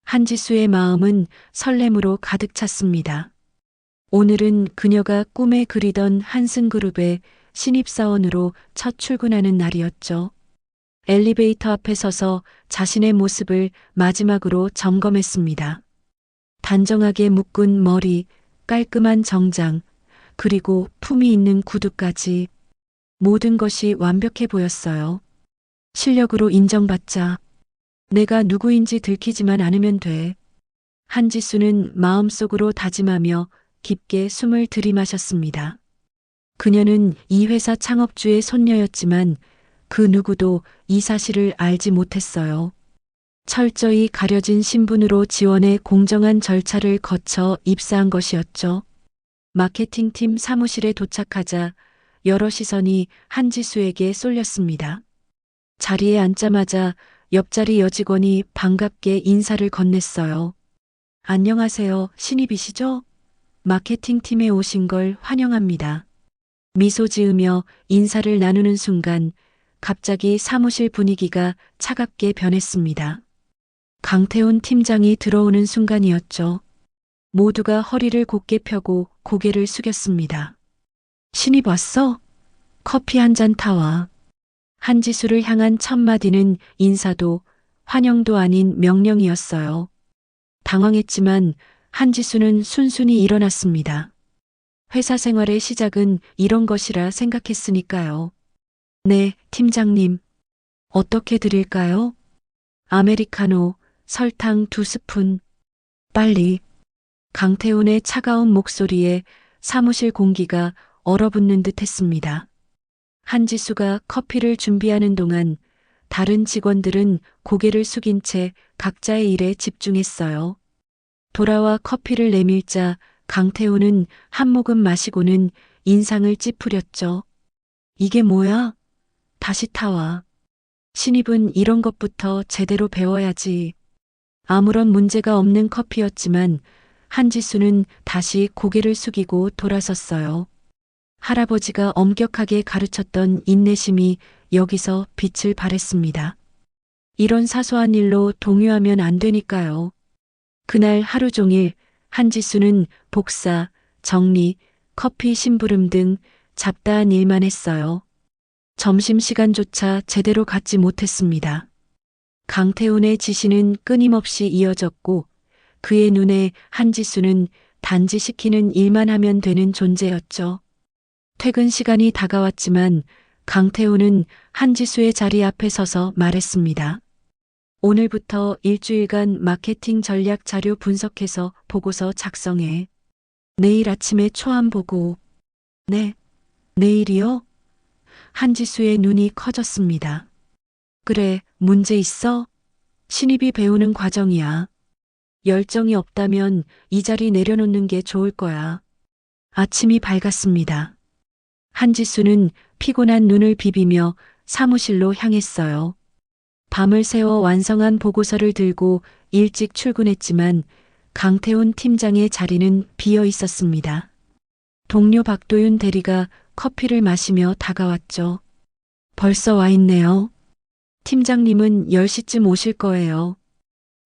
한지수의 마음은 설렘으로 가득 찼습니다. 오늘은 그녀가 꿈에 그리던 한승그룹의 신입사원으로 첫 출근하는 날이었죠. 엘리베이터 앞에 서서 자신의 모습을 마지막으로 점검했습니다. 단정하게 묶은 머리, 깔끔한 정장, 그리고 품이 있는 구두까지 모든 것이 완벽해 보였어요. 실력으로 인정받자. 내가 누구인지 들키지만 않으면 돼. 한지수는 마음속으로 다짐하며 깊게 숨을 들이마셨습니다. 그녀는 이 회사 창업주의 손녀였지만 그 누구도 이 사실을 알지 못했어요. 철저히 가려진 신분으로 지원해 공정한 절차를 거쳐 입사한 것이었죠. 마케팅팀 사무실에 도착하자 여러 시선이 한지수에게 쏠렸습니다. 자리에 앉자마자 옆자리 여직원이 반갑게 인사를 건넸어요. 안녕하세요, 신입이시죠? 마케팅팀에 오신 걸 환영합니다. 미소 지으며 인사를 나누는 순간 갑자기 사무실 분위기가 차갑게 변했습니다. 강태훈 팀장이 들어오는 순간이었죠. 모두가 허리를 곧게 펴고 고개를 숙였습니다. 신입 왔어? 커피 한 잔 타와. 한지수를 향한 첫 마디는 인사도 환영도 아닌 명령이었어요. 당황했지만 한지수는 순순히 일어났습니다. 회사 생활의 시작은 이런 것이라 생각했으니까요. 네, 팀장님. 어떻게 드릴까요? 아메리카노, 설탕 2스푼. 빨리. 강태훈의 차가운 목소리에 사무실 공기가 얼어붙는 듯 했습니다. 한지수가 커피를 준비하는 동안 다른 직원들은 고개를 숙인 채 각자의 일에 집중했어요. 돌아와 커피를 내밀자 강태훈은 한 모금 마시고는 인상을 찌푸렸죠. 이게 뭐야? 다시 타와. 신입은 이런 것부터 제대로 배워야지. 아무런 문제가 없는 커피였지만 한지수는 다시 고개를 숙이고 돌아섰어요. 할아버지가 엄격하게 가르쳤던 인내심이 여기서 빛을 발했습니다. 이런 사소한 일로 동요하면 안 되니까요. 그날 하루 종일 한지수는 복사, 정리, 커피 심부름 등 잡다한 일만 했어요. 점심시간조차 제대로 갖지 못했습니다. 강태훈의 지시는 끊임없이 이어졌고 그의 눈에 한지수는 단지 시키는 일만 하면 되는 존재였죠. 퇴근 시간이 다가왔지만 강태훈은 한지수의 자리 앞에 서서 말했습니다. 오늘부터 일주일간 마케팅 전략 자료 분석해서 보고서 작성해. 내일 아침에 초안 보고. 네, 내일이요? 한지수의 눈이 커졌습니다. 그래, 문제 있어? 신입이 배우는 과정이야. 열정이 없다면 이 자리 내려놓는 게 좋을 거야. 아침이 밝았습니다. 한지수는 피곤한 눈을 비비며 사무실로 향했어요. 밤을 새워 완성한 보고서를 들고 일찍 출근했지만 강태훈 팀장의 자리는 비어 있었습니다. 동료 박도윤 대리가 커피를 마시며 다가왔죠. 벌써 와 있네요. 팀장님은 10시쯤 오실 거예요.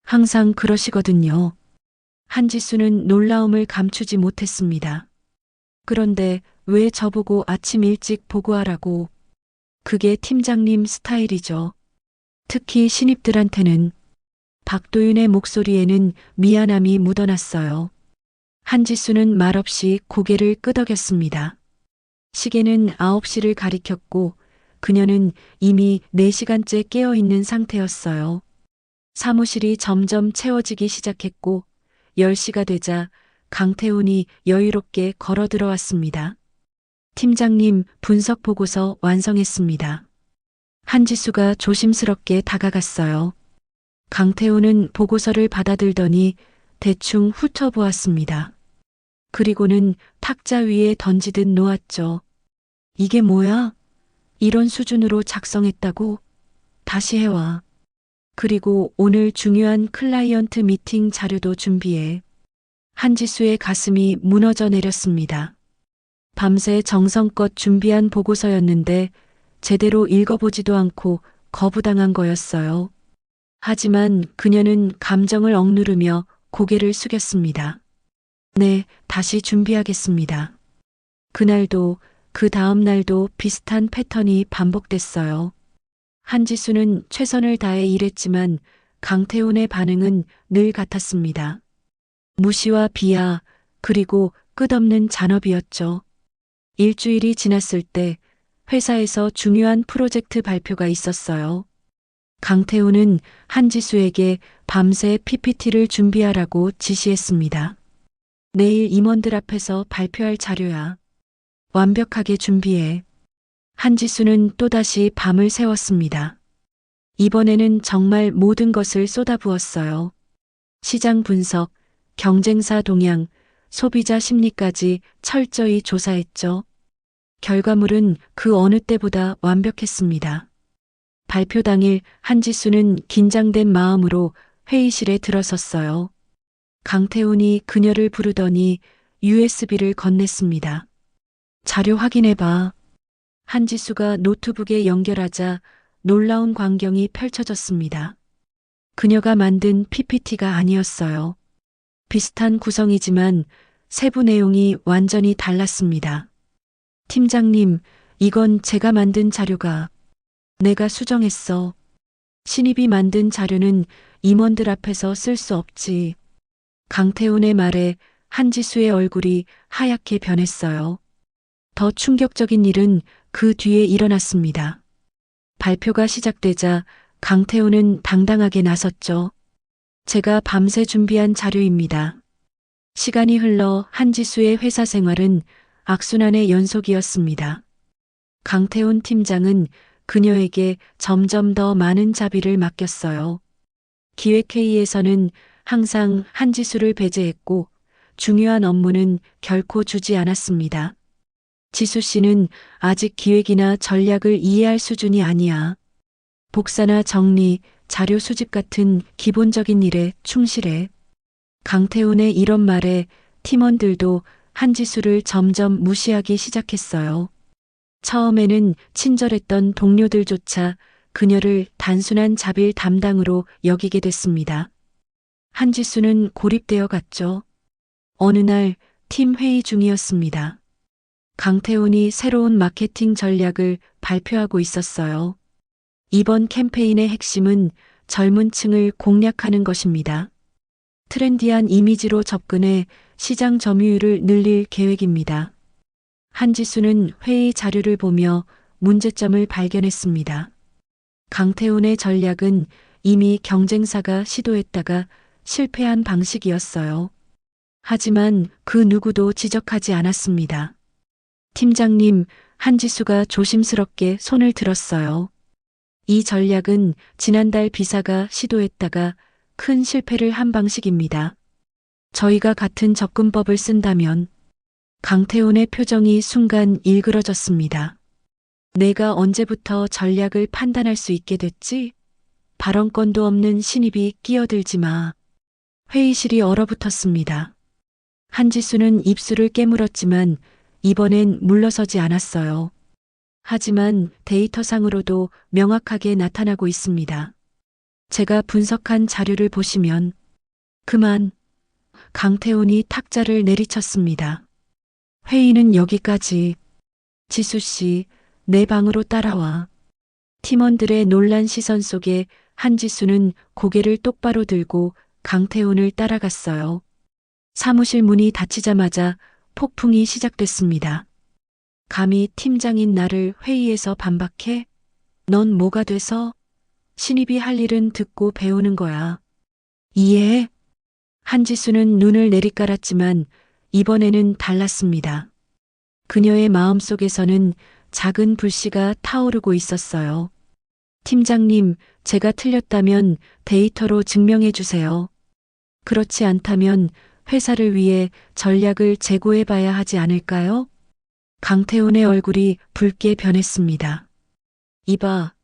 항상 그러시거든요. 한지수는 놀라움을 감추지 못했습니다. 그런데 왜 저보고 아침 일찍 보고하라고? 그게 팀장님 스타일이죠. 특히 신입들한테는. 박도윤의 목소리에는 미안함이 묻어났어요. 한지수는 말없이 고개를 끄덕였습니다. 시계는 9시를 가리켰고 그녀는 이미 4시간째 깨어있는 상태였어요. 사무실이 점점 채워지기 시작했고 10시가 되자 강태훈이 여유롭게 걸어 들어왔습니다. 팀장님, 분석 보고서 완성했습니다. 한지수가 조심스럽게 다가갔어요. 강태훈은 보고서를 받아들더니 대충 훑어보았습니다. 그리고는 탁자 위에 던지듯 놓았죠. 이게 뭐야? 이런 수준으로 작성했다고? 다시 해와. 그리고 오늘 중요한 클라이언트 미팅 자료도 준비해. 한지수의 가슴이 무너져 내렸습니다. 밤새 정성껏 준비한 보고서였는데 제대로 읽어보지도 않고 거부당한 거였어요. 하지만 그녀는 감정을 억누르며 고개를 숙였습니다. 네, 다시 준비하겠습니다. 그날도 그 다음 날도 비슷한 패턴이 반복됐어요. 한지수는 최선을 다해 일했지만 강태훈의 반응은 늘 같았습니다. 무시와 비하, 그리고 끝없는 잔업이었죠. 일주일이 지났을 때 회사에서 중요한 프로젝트 발표가 있었어요. 강태훈은 한지수에게 밤새 PPT를 준비하라고 지시했습니다. 내일 임원들 앞에서 발표할 자료야. 완벽하게 준비해. 한지수는 또다시 밤을 새웠습니다. 이번에는 정말 모든 것을 쏟아부었어요. 시장 분석, 경쟁사 동향, 소비자 심리까지 철저히 조사했죠. 결과물은 그 어느 때보다 완벽했습니다. 발표 당일 한지수는 긴장된 마음으로 회의실에 들어섰어요. 강태훈이 그녀를 부르더니 USB를 건넸습니다. 자료 확인해봐. 한지수가 노트북에 연결하자 놀라운 광경이 펼쳐졌습니다. 그녀가 만든 PPT가 아니었어요. 비슷한 구성이지만 세부 내용이 완전히 달랐습니다. 팀장님, 이건 제가 만든 자료가 내가 수정했어. 신입이 만든 자료는 임원들 앞에서 쓸 수 없지. 강태훈의 말에 한지수의 얼굴이 하얗게 변했어요. 더 충격적인 일은 그 뒤에 일어났습니다. 발표가 시작되자 강태훈은 당당하게 나섰죠. 제가 밤새 준비한 자료입니다. 시간이 흘러 한지수의 회사 생활은 악순환의 연속이었습니다. 강태훈 팀장은 그녀에게 점점 더 많은 자비를 맡겼어요. 기획회의에서는 항상 한지수를 배제했고 중요한 업무는 결코 주지 않았습니다. 지수 씨는 아직 기획이나 전략을 이해할 수준이 아니야. 복사나 정리, 자료 수집 같은 기본적인 일에 충실해. 강태훈의 이런 말에 팀원들도 한지수를 점점 무시하기 시작했어요. 처음에는 친절했던 동료들조차 그녀를 단순한 자빌 담당으로 여기게 됐습니다. 한지수는 고립되어 갔죠. 어느 날 팀 회의 중이었습니다. 강태훈이 새로운 마케팅 전략을 발표하고 있었어요. 이번 캠페인의 핵심은 젊은 층을 공략하는 것입니다. 트렌디한 이미지로 접근해 시장 점유율을 늘릴 계획입니다. 한지수는 회의 자료를 보며 문제점을 발견했습니다. 강태훈의 전략은 이미 경쟁사가 시도했다가 실패한 방식이었어요. 하지만 그 누구도 지적하지 않았습니다. 팀장님, 한지수가 조심스럽게 손을 들었어요. 이 전략은 지난달 비사가 시도했다가 큰 실패를 한 방식입니다. 저희가 같은 접근법을 쓴다면 강태훈의 표정이 순간 일그러졌습니다. 내가 언제부터 전략을 판단할 수 있게 됐지? 발언권도 없는 신입이 끼어들지 마. 회의실이 얼어붙었습니다. 한지수는 입술을 깨물었지만 이번엔 물러서지 않았어요. 하지만 데이터상으로도 명확하게 나타나고 있습니다. 제가 분석한 자료를 보시면 그만. 강태훈이 탁자를 내리쳤습니다. 회의는 여기까지. 지수 씨, 내 방으로 따라와. 팀원들의 놀란 시선 속에 한지수는 고개를 똑바로 들고 강태훈을 따라갔어요. 사무실 문이 닫히자마자 폭풍이 시작됐습니다. 감히 팀장인 나를 회의에서 반박해? 넌 뭐가 돼서? 신입이 할 일은 듣고 배우는 거야. 이해해? 한지수는 눈을 내리깔았지만 이번에는 달랐습니다. 그녀의 마음속에서는 작은 불씨가 타오르고 있었어요. 팀장님, 제가 틀렸다면 데이터로 증명해 주세요. 그렇지 않다면 회사를 위해 전략을 재고해 봐야 하지 않을까요? 강태훈의 얼굴이 붉게 변했습니다. 이봐,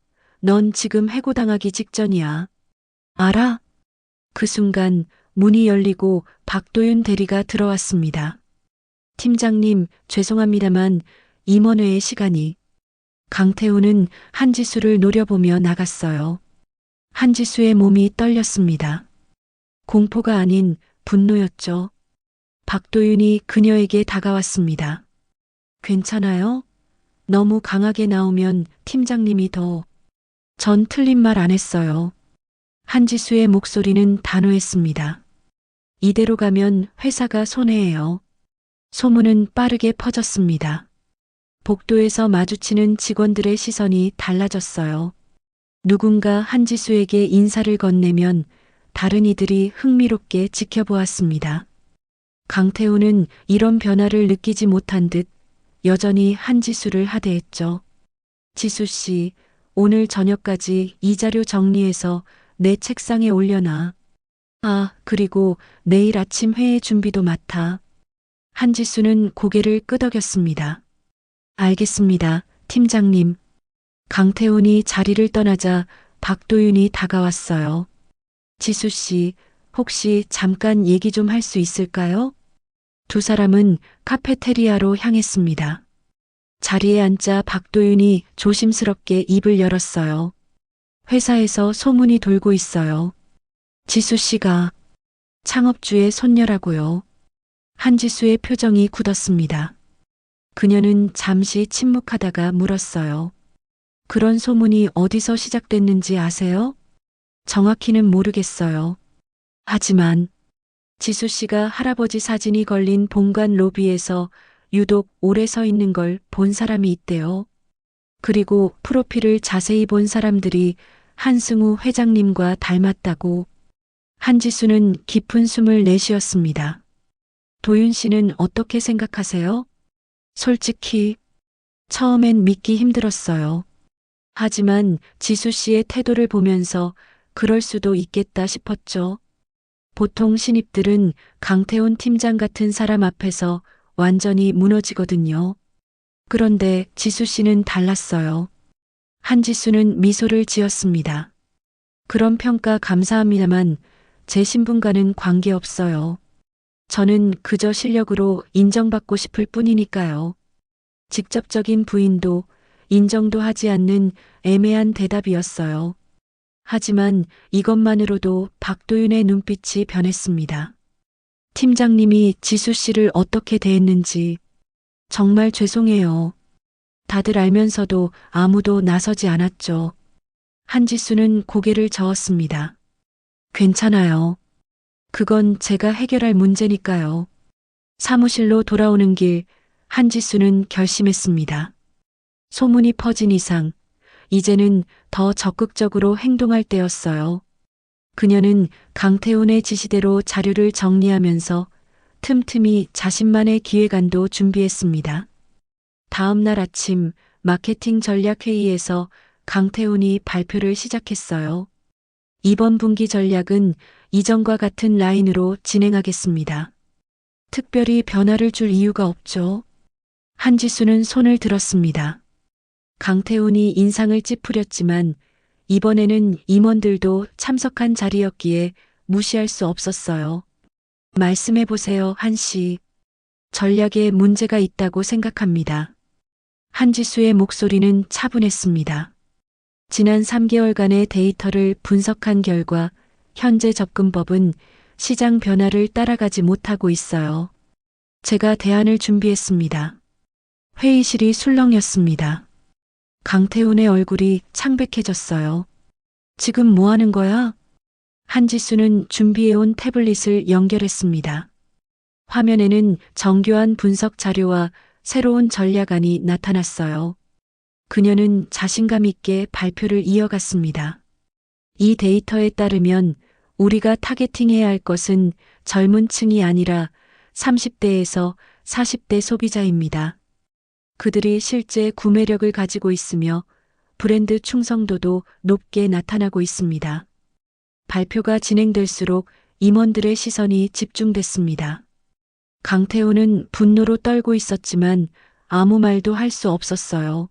넌 지금 해고당하기 직전이야. 알아? 그 순간 문이 열리고 박도윤 대리가 들어왔습니다. 팀장님, 죄송합니다만 임원회의 시간이. 강태훈은 한지수를 노려보며 나갔어요. 한지수의 몸이 떨렸습니다. 공포가 아닌 분노였죠. 박도윤이 그녀에게 다가왔습니다. 괜찮아요? 너무 강하게 나오면 팀장님이 더... 전 틀린 말 안 했어요. 한지수의 목소리는 단호했습니다. 이대로 가면 회사가 손해예요. 소문은 빠르게 퍼졌습니다. 복도에서 마주치는 직원들의 시선이 달라졌어요. 누군가 한지수에게 인사를 건네면 다른 이들이 흥미롭게 지켜보았습니다. 강태우는 이런 변화를 느끼지 못한 듯 여전히 한지수를 하대했죠. 지수 씨, 오늘 저녁까지 이 자료 정리해서 내 책상에 올려놔. 아, 그리고 내일 아침 회의 준비도 맡아. 한지수는 고개를 끄덕였습니다. 알겠습니다, 팀장님. 강태훈이 자리를 떠나자 박도윤이 다가왔어요. 지수 씨, 혹시 잠깐 얘기 좀 할 수 있을까요? 두 사람은 카페테리아로 향했습니다. 자리에 앉자 박도윤이 조심스럽게 입을 열었어요. 회사에서 소문이 돌고 있어요. 지수 씨가 창업주의 손녀라고요. 한지수의 표정이 굳었습니다. 그녀는 잠시 침묵하다가 물었어요. 그런 소문이 어디서 시작됐는지 아세요? 정확히는 모르겠어요. 하지만 지수 씨가 할아버지 사진이 걸린 본관 로비에서 유독 오래 서 있는 걸 본 사람이 있대요. 그리고 프로필을 자세히 본 사람들이 한승우 회장님과 닮았다고. 한지수는 깊은 숨을 내쉬었습니다. 도윤 씨는 어떻게 생각하세요? 솔직히 처음엔 믿기 힘들었어요. 하지만 지수 씨의 태도를 보면서 그럴 수도 있겠다 싶었죠. 보통 신입들은 강태훈 팀장 같은 사람 앞에서 완전히 무너지거든요. 그런데 지수 씨는 달랐어요. 한지수는 미소를 지었습니다. 그런 평가 감사합니다만 제 신분과는 관계없어요. 저는 그저 실력으로 인정받고 싶을 뿐이니까요. 직접적인 부인도 인정도 하지 않는 애매한 대답이었어요. 하지만 이것만으로도 박도윤의 눈빛이 변했습니다. 팀장님이 지수 씨를 어떻게 대했는지 정말 죄송해요. 다들 알면서도 아무도 나서지 않았죠. 한지수는 고개를 저었습니다. 괜찮아요. 그건 제가 해결할 문제니까요. 사무실로 돌아오는 길 한지수는 결심했습니다. 소문이 퍼진 이상 이제는 더 적극적으로 행동할 때였어요. 그녀는 강태훈의 지시대로 자료를 정리하면서 틈틈이 자신만의 기획안도 준비했습니다. 다음 날 아침 마케팅 전략 회의에서 강태훈이 발표를 시작했어요. 이번 분기 전략은 이전과 같은 라인으로 진행하겠습니다. 특별히 변화를 줄 이유가 없죠. 한지수는 손을 들었습니다. 강태훈이 인상을 찌푸렸지만 이번에는 임원들도 참석한 자리였기에 무시할 수 없었어요. 말씀해 보세요, 한 씨. 전략에 문제가 있다고 생각합니다. 한지수의 목소리는 차분했습니다. 지난 3개월간의 데이터를 분석한 결과 현재 접근법은 시장 변화를 따라가지 못하고 있어요. 제가 대안을 준비했습니다. 회의실이 술렁였습니다. 강태훈의 얼굴이 창백해졌어요. 지금 뭐 하는 거야? 한지수는 준비해온 태블릿을 연결했습니다. 화면에는 정교한 분석 자료와 새로운 전략안이 나타났어요. 그녀는 자신감 있게 발표를 이어갔습니다. 이 데이터에 따르면 우리가 타겟팅해야 할 것은 젊은 층이 아니라 30대에서 40대 소비자입니다. 그들이 실제 구매력을 가지고 있으며 브랜드 충성도도 높게 나타나고 있습니다. 발표가 진행될수록 임원들의 시선이 집중됐습니다. 강태훈은 분노로 떨고 있었지만 아무 말도 할 수 없었어요.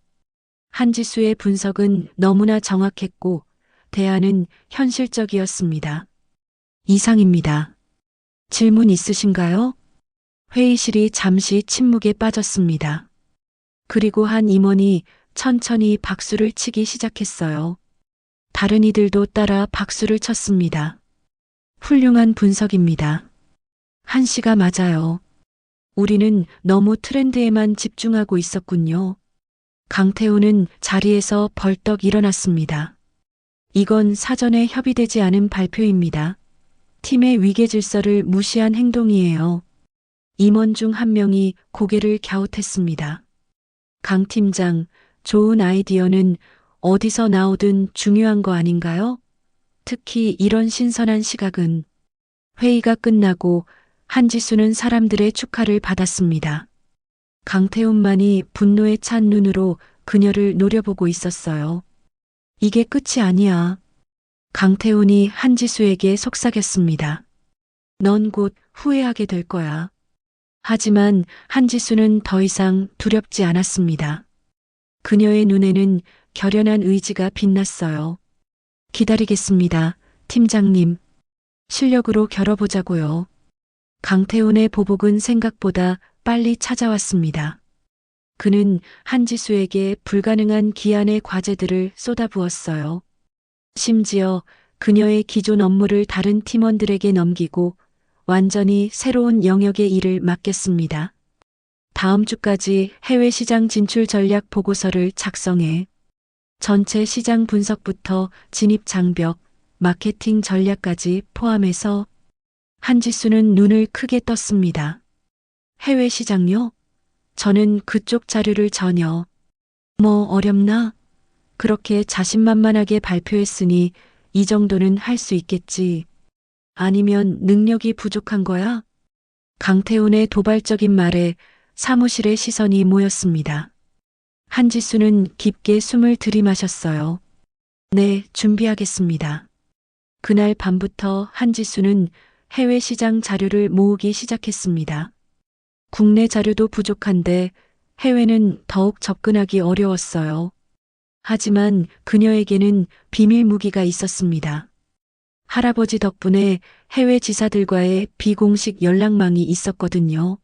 한지수의 분석은 너무나 정확했고 대안은 현실적이었습니다. 이상입니다. 질문 있으신가요? 회의실이 잠시 침묵에 빠졌습니다. 그리고 한 임원이 천천히 박수를 치기 시작했어요. 다른 이들도 따라 박수를 쳤습니다. 훌륭한 분석입니다. 한 씨가 맞아요. 우리는 너무 트렌드에만 집중하고 있었군요. 강태우는 자리에서 벌떡 일어났습니다. 이건 사전에 협의되지 않은 발표입니다. 팀의 위계 질서를 무시한 행동이에요. 임원 중 한 명이 고개를 갸웃했습니다. 강 팀장, 좋은 아이디어는 어디서 나오든 중요한 거 아닌가요? 특히 이런 신선한 시각은. 회의가 끝나고 한지수는 사람들의 축하를 받았습니다. 강태훈만이 분노에 찬 눈으로 그녀를 노려보고 있었어요. 이게 끝이 아니야. 강태훈이 한지수에게 속삭였습니다. 넌 곧 후회하게 될 거야. 하지만 한지수는 더 이상 두렵지 않았습니다. 그녀의 눈에는 결연한 의지가 빛났어요. 기다리겠습니다, 팀장님. 실력으로 겨뤄보자고요. 강태훈의 보복은 생각보다 빨리 찾아왔습니다. 그는 한지수에게 불가능한 기한의 과제들을 쏟아부었어요. 심지어 그녀의 기존 업무를 다른 팀원들에게 넘기고 완전히 새로운 영역의 일을 맡겼습니다. 다음 주까지 해외 시장 진출 전략 보고서를 작성해 전체 시장 분석부터 진입 장벽, 마케팅 전략까지 포함해서 한지수는 눈을 크게 떴습니다. 해외 시장요? 저는 그쪽 자료를 전혀. 뭐 어렵나? 그렇게 자신만만하게 발표했으니 이 정도는 할 수 있겠지. 아니면 능력이 부족한 거야? 강태훈의 도발적인 말에 사무실의 시선이 모였습니다. 한지수는 깊게 숨을 들이마셨어요. 네, 준비하겠습니다. 그날 밤부터 한지수는 해외 시장 자료를 모으기 시작했습니다. 국내 자료도 부족한데 해외는 더욱 접근하기 어려웠어요. 하지만 그녀에게는 비밀 무기가 있었습니다. 할아버지 덕분에 해외 지사들과의 비공식 연락망이 있었거든요.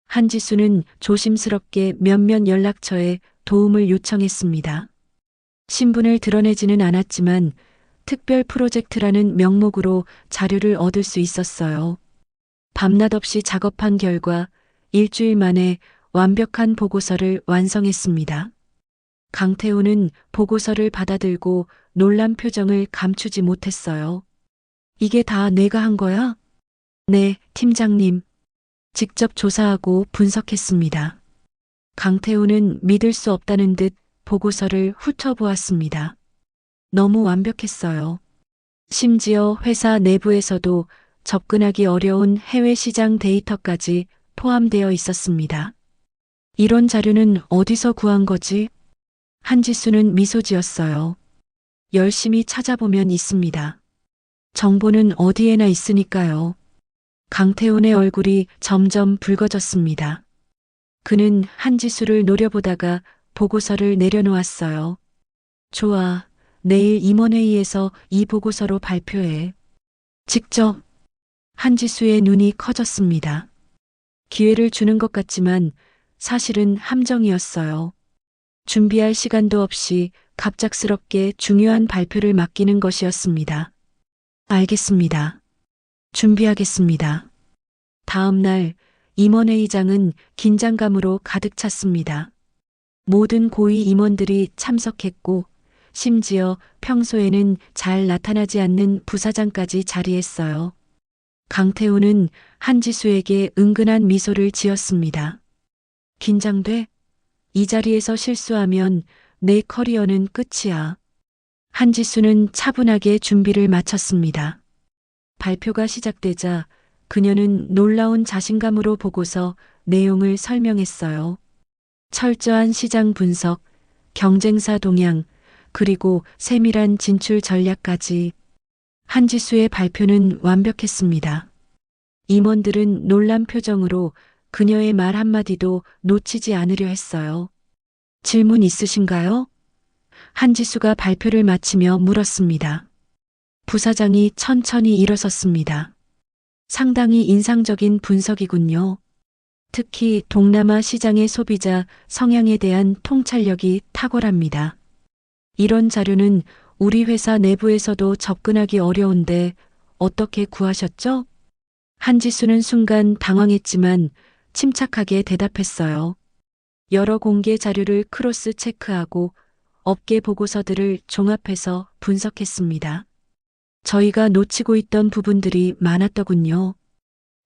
한지수는 조심스럽게 몇몇 연락처에 도움을 요청했습니다. 신분을 드러내지는 않았지만 특별 프로젝트라는 명목으로 자료를 얻을 수 있었어요. 밤낮 없이 작업한 결과 일주일 만에 완벽한 보고서를 완성했습니다. 강태훈은 보고서를 받아들고 놀란 표정을 감추지 못했어요. 이게 다 내가 한 거야? 네, 팀장님. 직접 조사하고 분석했습니다. 강태훈은 믿을 수 없다는 듯 보고서를 훑어보았습니다. 너무 완벽했어요. 심지어 회사 내부에서도 접근하기 어려운 해외 시장 데이터까지 포함되어 있었습니다. 이런 자료는 어디서 구한 거지? 한지수는 미소 지었어요. 열심히 찾아보면 있습니다. 정보는 어디에나 있으니까요. 강태훈의 얼굴이 점점 붉어졌습니다. 그는 한지수를 노려보다가 보고서를 내려놓았어요. 좋아, 내일 임원회의에서 이 보고서로 발표해. 직접. 한지수의 눈이 커졌습니다. 기회를 주는 것 같지만 사실은 함정이었어요. 준비할 시간도 없이 갑작스럽게 중요한 발표를 맡기는 것이었습니다. 알겠습니다. 준비하겠습니다. 다음 날 임원회의장은 긴장감으로 가득 찼습니다. 모든 고위 임원들이 참석했고 심지어 평소에는 잘 나타나지 않는 부사장까지 자리했어요. 강태훈은 한지수에게 은근한 미소를 지었습니다. 긴장돼? 이 자리에서 실수하면 내 커리어는 끝이야. 한지수는 차분하게 준비를 마쳤습니다. 발표가 시작되자 그녀는 놀라운 자신감으로 보고서 내용을 설명했어요. 철저한 시장 분석, 경쟁사 동향, 그리고 세밀한 진출 전략까지. 한지수의 발표는 완벽했습니다. 임원들은 놀란 표정으로 그녀의 말 한마디도 놓치지 않으려 했어요. 질문 있으신가요? 한지수가 발표를 마치며 물었습니다. 부사장이 천천히 일어섰습니다. 상당히 인상적인 분석이군요. 특히 동남아 시장의 소비자 성향에 대한 통찰력이 탁월합니다. 이런 자료는 우리 회사 내부에서도 접근하기 어려운데 어떻게 구하셨죠? 한지수는 순간 당황했지만 침착하게 대답했어요. 여러 공개 자료를 크로스 체크하고 업계 보고서들을 종합해서 분석했습니다. 저희가 놓치고 있던 부분들이 많았더군요.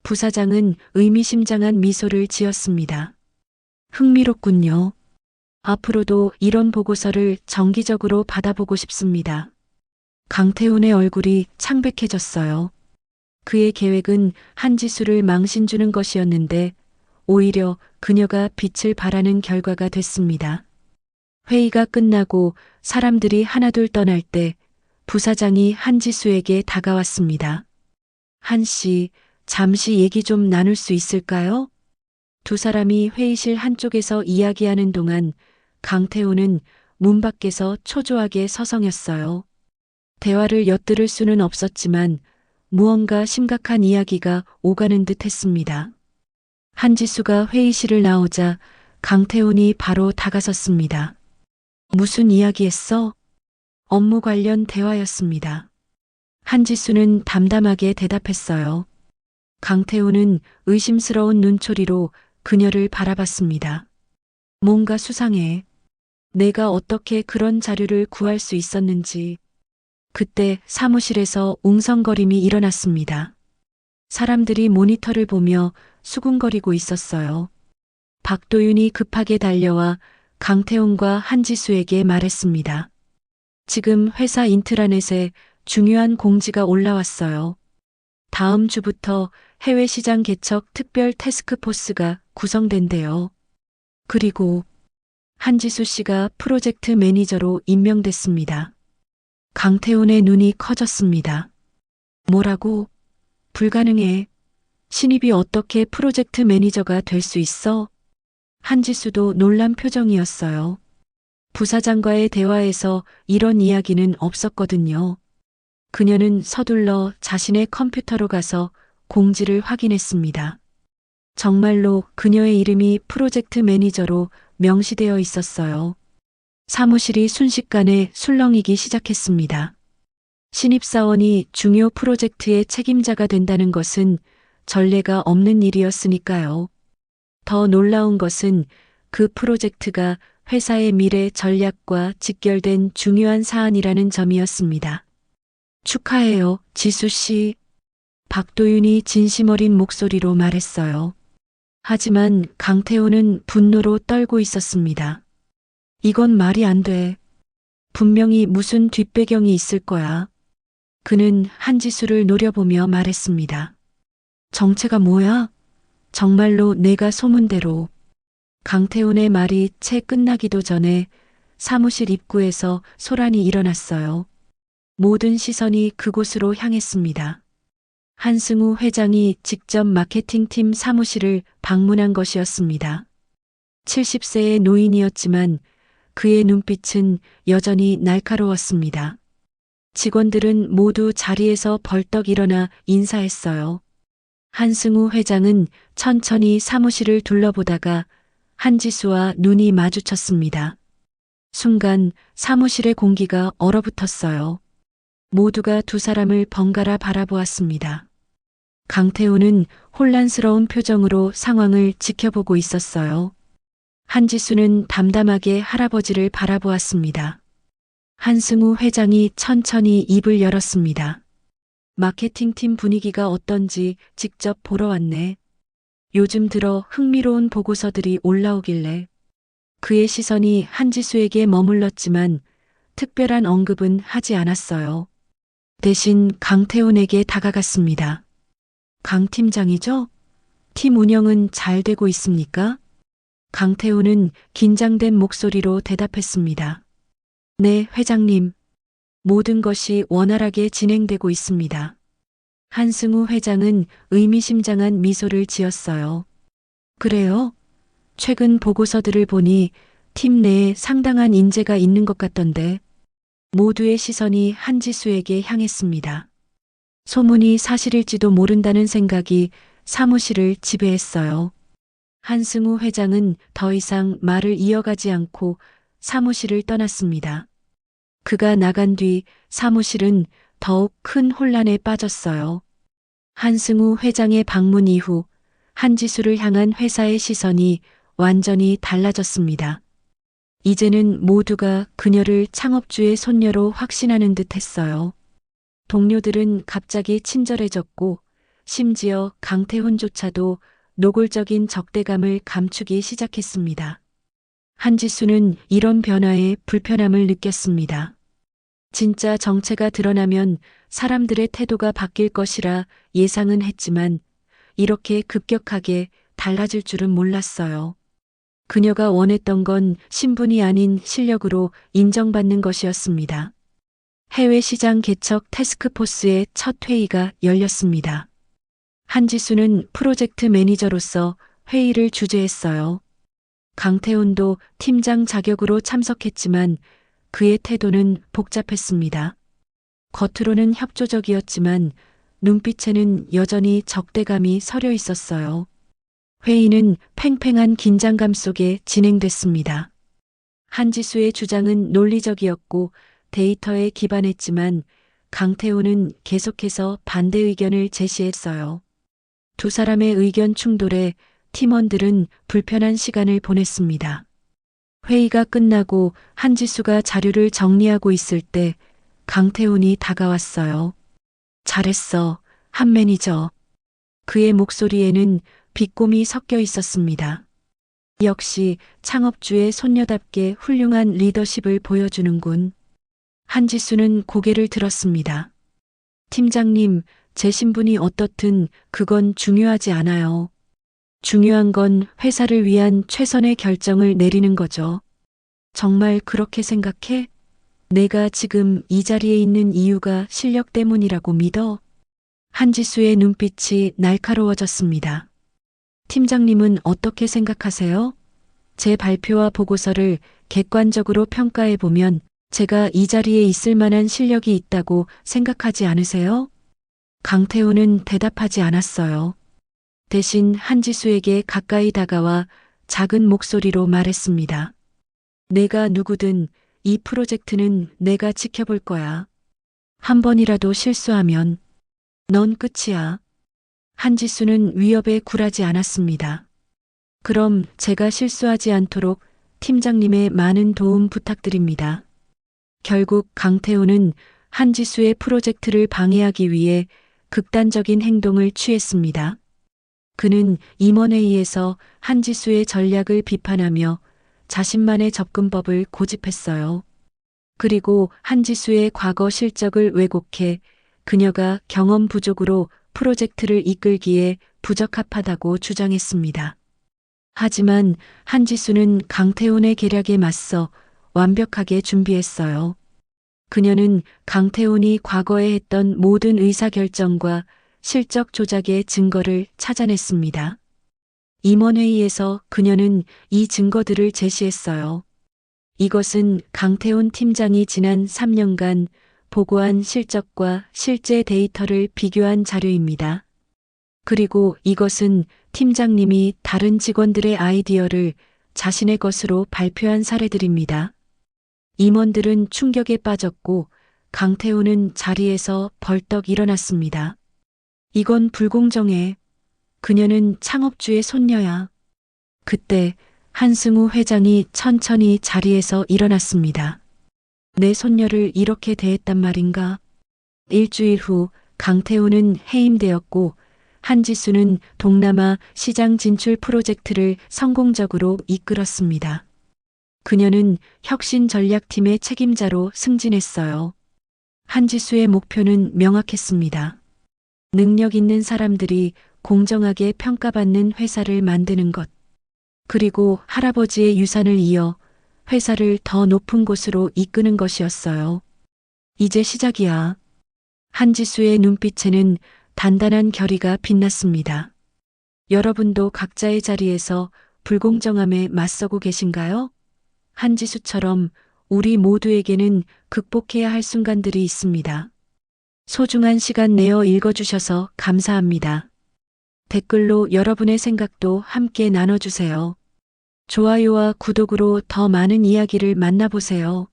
부사장은 의미심장한 미소를 지었습니다. 흥미롭군요. 앞으로도 이런 보고서를 정기적으로 받아보고 싶습니다. 강태훈의 얼굴이 창백해졌어요. 그의 계획은 한지수를 망신주는 것이었는데 오히려 그녀가 빛을 발하는 결과가 됐습니다. 회의가 끝나고 사람들이 하나둘 떠날 때 부사장이 한지수에게 다가왔습니다. 한 씨, 잠시 얘기 좀 나눌 수 있을까요? 두 사람이 회의실 한쪽에서 이야기하는 동안 강태호는 문 밖에서 초조하게 서성였어요. 대화를 엿들을 수는 없었지만 무언가 심각한 이야기가 오가는 듯 했습니다. 한지수가 회의실을 나오자 강태훈이 바로 다가섰습니다. 무슨 이야기했어? 업무 관련 대화였습니다. 한지수는 담담하게 대답했어요. 강태훈은 의심스러운 눈초리로 그녀를 바라봤습니다. 뭔가 수상해. 내가 어떻게 그런 자료를 구할 수 있었는지. 그때 사무실에서 웅성거림이 일어났습니다. 사람들이 모니터를 보며 수군거리고 있었어요. 박도윤이 급하게 달려와 강태훈과 한지수에게 말했습니다. 지금 회사 인트라넷에 중요한 공지가 올라왔어요. 다음 주부터 해외 시장 개척 특별 태스크포스가 구성된대요. 그리고 한지수 씨가 프로젝트 매니저로 임명됐습니다. 강태훈의 눈이 커졌습니다. 뭐라고? 불가능해. 신입이 어떻게 프로젝트 매니저가 될 수 있어? 한지수도 놀란 표정이었어요. 부사장과의 대화에서 이런 이야기는 없었거든요. 그녀는 서둘러 자신의 컴퓨터로 가서 공지를 확인했습니다. 정말로 그녀의 이름이 프로젝트 매니저로 명시되어 있었어요. 사무실이 순식간에 술렁이기 시작했습니다. 신입사원이 중요 프로젝트의 책임자가 된다는 것은 전례가 없는 일이었으니까요. 더 놀라운 것은 그 프로젝트가 회사의 미래 전략과 직결된 중요한 사안이라는 점이었습니다. 축하해요, 지수 씨. 박도윤이 진심 어린 목소리로 말했어요. 하지만 강태호는 분노로 떨고 있었습니다. 이건 말이 안 돼. 분명히 무슨 뒷배경이 있을 거야. 그는 한지수를 노려보며 말했습니다. 정체가 뭐야? 정말로 내가 소문대로. 강태훈의 말이 채 끝나기도 전에 사무실 입구에서 소란이 일어났어요. 모든 시선이 그곳으로 향했습니다. 한승우 회장이 직접 마케팅팀 사무실을 방문한 것이었습니다. 70세의 노인이었지만 그의 눈빛은 여전히 날카로웠습니다. 직원들은 모두 자리에서 벌떡 일어나 인사했어요. 한승우 회장은 천천히 사무실을 둘러보다가 한지수와 눈이 마주쳤습니다. 순간 사무실의 공기가 얼어붙었어요. 모두가 두 사람을 번갈아 바라보았습니다. 강태호는 혼란스러운 표정으로 상황을 지켜보고 있었어요. 한지수는 담담하게 할아버지를 바라보았습니다. 한승우 회장이 천천히 입을 열었습니다. 마케팅팀 분위기가 어떤지 직접 보러 왔네. 요즘 들어 흥미로운 보고서들이 올라오길래. 그의 시선이 한지수에게 머물렀지만 특별한 언급은 하지 않았어요. 대신 강태훈에게 다가갔습니다. 강 팀장이죠? 팀 운영은 잘 되고 있습니까? 강태훈은 긴장된 목소리로 대답했습니다. 네, 회장님. 모든 것이 원활하게 진행되고 있습니다. 한승우 회장은 의미심장한 미소를 지었어요. 그래요? 최근 보고서들을 보니 팀 내에 상당한 인재가 있는 것 같던데. 모두의 시선이 한지수에게 향했습니다. 소문이 사실일지도 모른다는 생각이 사무실을 지배했어요. 한승우 회장은 더 이상 말을 이어가지 않고 사무실을 떠났습니다. 그가 나간 뒤 사무실은 더욱 큰 혼란에 빠졌어요. 한승우 회장의 방문 이후 한지수를 향한 회사의 시선이 완전히 달라졌습니다. 이제는 모두가 그녀를 창업주의 손녀로 확신하는 듯 했어요. 동료들은 갑자기 친절해졌고 심지어 강태훈조차도 노골적인 적대감을 감추기 시작했습니다. 한지수는 이런 변화에 불편함을 느꼈습니다. 진짜 정체가 드러나면 사람들의 태도가 바뀔 것이라 예상은 했지만 이렇게 급격하게 달라질 줄은 몰랐어요. 그녀가 원했던 건 신분이 아닌 실력으로 인정받는 것이었습니다. 해외 시장 개척 태스크포스의 첫 회의가 열렸습니다. 한지수는 프로젝트 매니저로서 회의를 주재했어요. 강태훈도 팀장 자격으로 참석했지만 그의 태도는 복잡했습니다. 겉으로는 협조적이었지만 눈빛에는 여전히 적대감이 서려 있었어요. 회의는 팽팽한 긴장감 속에 진행됐습니다. 한지수의 주장은 논리적이었고 데이터에 기반했지만 강태훈은 계속해서 반대 의견을 제시했어요. 두 사람의 의견 충돌에 팀원들은 불편한 시간을 보냈습니다. 회의가 끝나고 한지수가 자료를 정리하고 있을 때 강태훈이 다가왔어요. 잘했어, 한 매니저. 그의 목소리에는 비꼼이 섞여 있었습니다. 역시 창업주의 손녀답게 훌륭한 리더십을 보여주는군. 한지수는 고개를 들었습니다. 팀장님, 제 신분이 어떻든 그건 중요하지 않아요. 중요한 건 회사를 위한 최선의 결정을 내리는 거죠. 정말 그렇게 생각해? 내가 지금 이 자리에 있는 이유가 실력 때문이라고 믿어? 한지수의 눈빛이 날카로워졌습니다. 팀장님은 어떻게 생각하세요? 제 발표와 보고서를 객관적으로 평가해보면 제가 이 자리에 있을 만한 실력이 있다고 생각하지 않으세요? 강태훈은 대답하지 않았어요. 대신 한지수에게 가까이 다가와 작은 목소리로 말했습니다. 내가 누구든 이 프로젝트는 내가 지켜볼 거야. 한 번이라도 실수하면 넌 끝이야. 한지수는 위협에 굴하지 않았습니다. 그럼 제가 실수하지 않도록 팀장님의 많은 도움 부탁드립니다. 결국 강태훈은 한지수의 프로젝트를 방해하기 위해 극단적인 행동을 취했습니다. 그는 임원회의에서 한지수의 전략을 비판하며 자신만의 접근법을 고집했어요. 그리고 한지수의 과거 실적을 왜곡해 그녀가 경험 부족으로 프로젝트를 이끌기에 부적합하다고 주장했습니다. 하지만 한지수는 강태훈의 계략에 맞서 완벽하게 준비했어요. 그녀는 강태훈이 과거에 했던 모든 의사결정과 실적 조작의 증거를 찾아냈습니다. 임원회의에서 그녀는 이 증거들을 제시했어요. 이것은 강태훈 팀장이 지난 3년간 보고한 실적과 실제 데이터를 비교한 자료입니다. 그리고 이것은 팀장님이 다른 직원들의 아이디어를 자신의 것으로 발표한 사례들입니다. 임원들은 충격에 빠졌고 강태훈은 자리에서 벌떡 일어났습니다. 이건 불공정해. 그녀는 창업주의 손녀야. 그때 한승우 회장이 천천히 자리에서 일어났습니다. 내 손녀를 이렇게 대했단 말인가? 일주일 후 강태훈은 해임되었고 한지수는 동남아 시장 진출 프로젝트를 성공적으로 이끌었습니다. 그녀는 혁신 전략팀의 책임자로 승진했어요. 한지수의 목표는 명확했습니다. 능력 있는 사람들이 공정하게 평가받는 회사를 만드는 것. 그리고 할아버지의 유산을 이어 회사를 더 높은 곳으로 이끄는 것이었어요. 이제 시작이야. 한지수의 눈빛에는 단단한 결의가 빛났습니다. 여러분도 각자의 자리에서 불공정함에 맞서고 계신가요? 한지수처럼 우리 모두에게는 극복해야 할 순간들이 있습니다. 소중한 시간 내어 읽어주셔서 감사합니다. 댓글로 여러분의 생각도 함께 나눠주세요. 좋아요와 구독으로 더 많은 이야기를 만나보세요.